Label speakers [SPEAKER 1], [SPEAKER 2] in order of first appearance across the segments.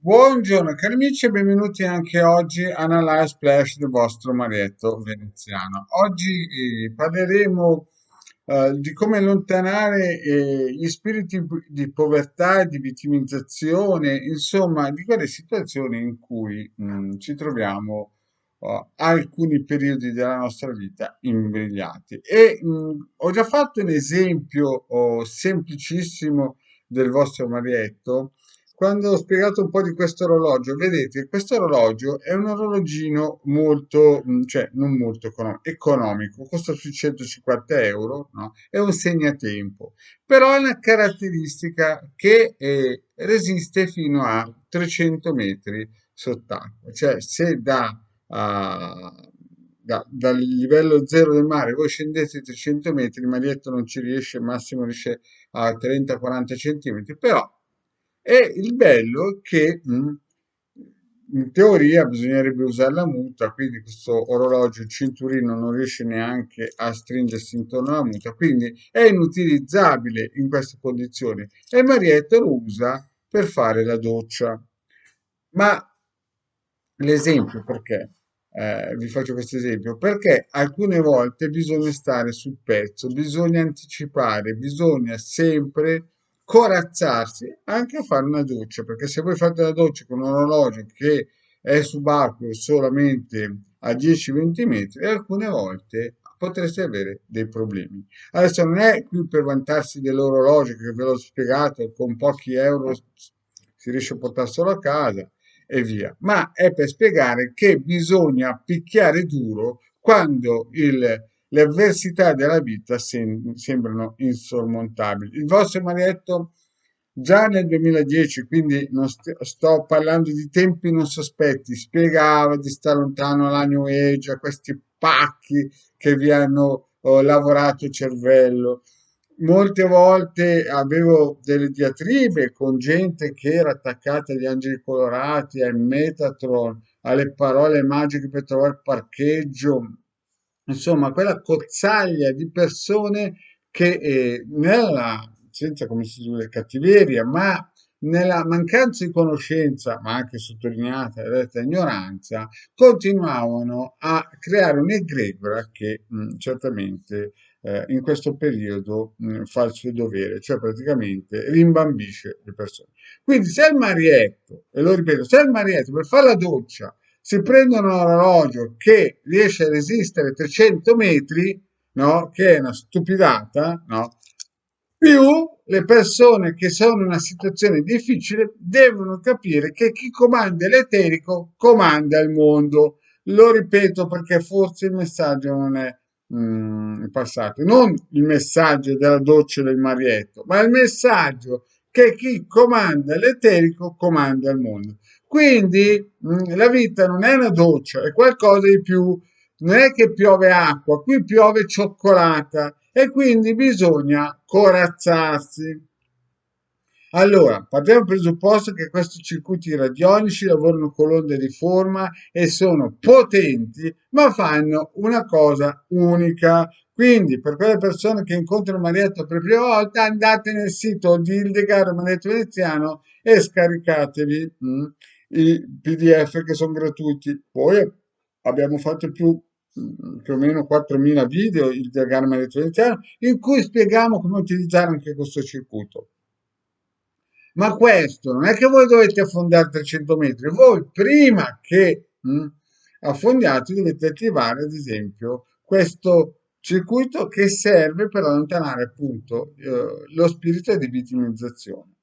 [SPEAKER 1] Buongiorno cari amici e benvenuti anche oggi a Analyze Splash del vostro Marietto veneziano. Oggi parleremo di come allontanare gli spiriti di povertà e di vittimizzazione, insomma, di quelle situazioni in cui ci troviamo alcuni periodi della nostra vita imbrigliati. E ho già fatto un esempio semplicissimo del vostro Marietto quando ho spiegato un po' di questo orologio. Vedete, questo orologio è un orologino molto, cioè non molto economico, costa sui 150 euro, no? È un segnatempo, però ha una caratteristica che resiste fino a 300 metri sott'acqua, cioè se dal livello zero del mare voi scendete 300 metri, il maglietto non ci riesce, massimo riesce a 30-40 centimetri, però e il bello è che in teoria bisognerebbe usare la muta, quindi questo orologio, il cinturino non riesce neanche a stringersi intorno alla muta, quindi è inutilizzabile in queste condizioni e Marietta lo usa per fare la doccia. Ma l'esempio perché? Vi faccio questo esempio perché alcune volte bisogna stare sul pezzo, bisogna anticipare, bisogna sempre corazzarsi anche a fare una doccia, perché se voi fate la doccia con un orologio che è subacqueo solamente a 10-20 metri, alcune volte potreste avere dei problemi. Adesso non è qui per vantarsi dell'orologio che ve l'ho spiegato, con pochi euro si riesce a portarselo a casa e via, ma è per spiegare che bisogna picchiare duro quando le avversità della vita sembrano insormontabili. Il vostro Marietto già nel 2010, quindi non sto parlando di tempi non sospetti, spiegava di stare lontano alla New Age, a questi pacchi che vi hanno lavorato il cervello. Molte volte avevo delle diatribe con gente che era attaccata agli angeli colorati, al Metatron, alle parole magiche per trovare parcheggio, insomma, quella cozzaglia di persone che senza come si dice cattiveria, ma nella mancanza di conoscenza, ma anche sottolineata detta ignoranza, continuavano a creare un'egregora che certamente in questo periodo fa il suo dovere, cioè praticamente rimbambisce le persone. Quindi se il Marietto, e lo ripeto, se il Marietto per fare la doccia si prende un orologio che riesce a resistere 300 metri, no? Che è una stupidata, no? Più le persone che sono in una situazione difficile devono capire che chi comanda l'eterico comanda il mondo. Lo ripeto perché forse il messaggio non è passato, non il messaggio della doccia del Marietto, ma il messaggio che chi comanda l'eterico comanda il mondo. Quindi la vita non è una doccia, è qualcosa di più. Non è che piove acqua, qui piove cioccolata e quindi bisogna corazzarsi. Allora, partiamo dal presupposto che questi circuiti radionici lavorano con l'onda di forma e sono potenti, ma fanno una cosa unica. Quindi, per quelle persone che incontrano Marietta per la prima volta, andate nel sito di Hildegard Marietto Veneziano e scaricatevi i PDF che sono gratuiti. Poi abbiamo fatto più o meno 4.000 video, il diagramma elettroiniziale, in cui spieghiamo come utilizzare anche questo circuito. Ma questo non è che voi dovete affondare 300 metri, voi prima che affondiate dovete attivare, ad esempio, questo circuito che serve per allontanare appunto lo spirito di vittimizzazione.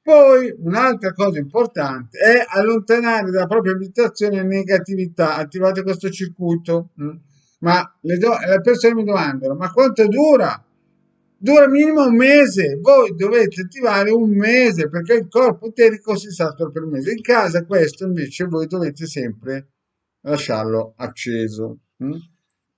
[SPEAKER 1] Poi un'altra cosa importante è allontanare dalla propria abitazione negatività. Attivate questo circuito. Ma le persone mi domandano, ma quanto dura? Dura minimo un mese. Voi dovete attivare un mese perché il corpo eterico si satura per un mese. In casa questo invece voi dovete sempre lasciarlo acceso.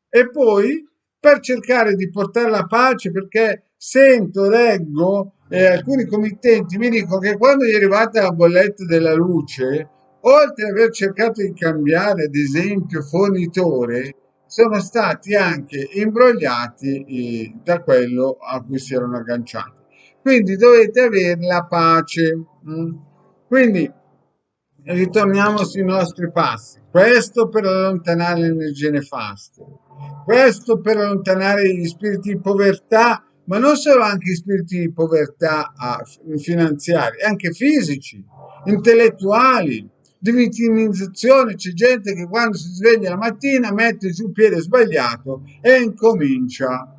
[SPEAKER 1] E poi per cercare di portare la pace, perché sento, leggo e alcuni committenti mi dicono che quando gli è arrivata la bolletta della luce, oltre ad aver cercato di cambiare, ad esempio, fornitore, sono stati anche imbrogliati da quello a cui si erano agganciati. Quindi dovete avere la pace. Quindi ritorniamo sui nostri passi. Questo per allontanare le energie nefaste, questo per allontanare gli spiriti di povertà, ma non solo anche gli spiriti di povertà finanziari, anche fisici, intellettuali, di vittimizzazione. C'è gente che quando si sveglia la mattina mette giù il piede sbagliato e incomincia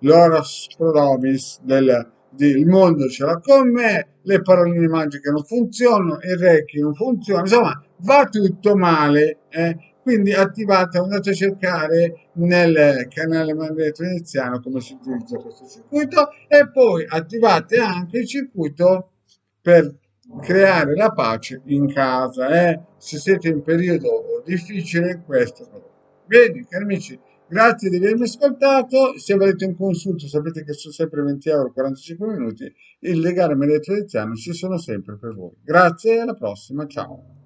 [SPEAKER 1] l'oros pro nobis il mondo ce l'ha con me, le paroline magiche non funzionano, il Reiki non funziona, insomma va tutto male. Quindi attivate, andate a cercare nel canale Mandetto Veneziano come si utilizza questo circuito e poi attivate anche il circuito per creare la pace in casa. Se siete in periodo difficile, questo. Bene, cari amici, grazie di avermi ascoltato. Se volete un consulto, sapete che sono sempre 20 euro 45 minuti. Il legale Mandetto Veneziano ci sono sempre per voi. Grazie e alla prossima, ciao.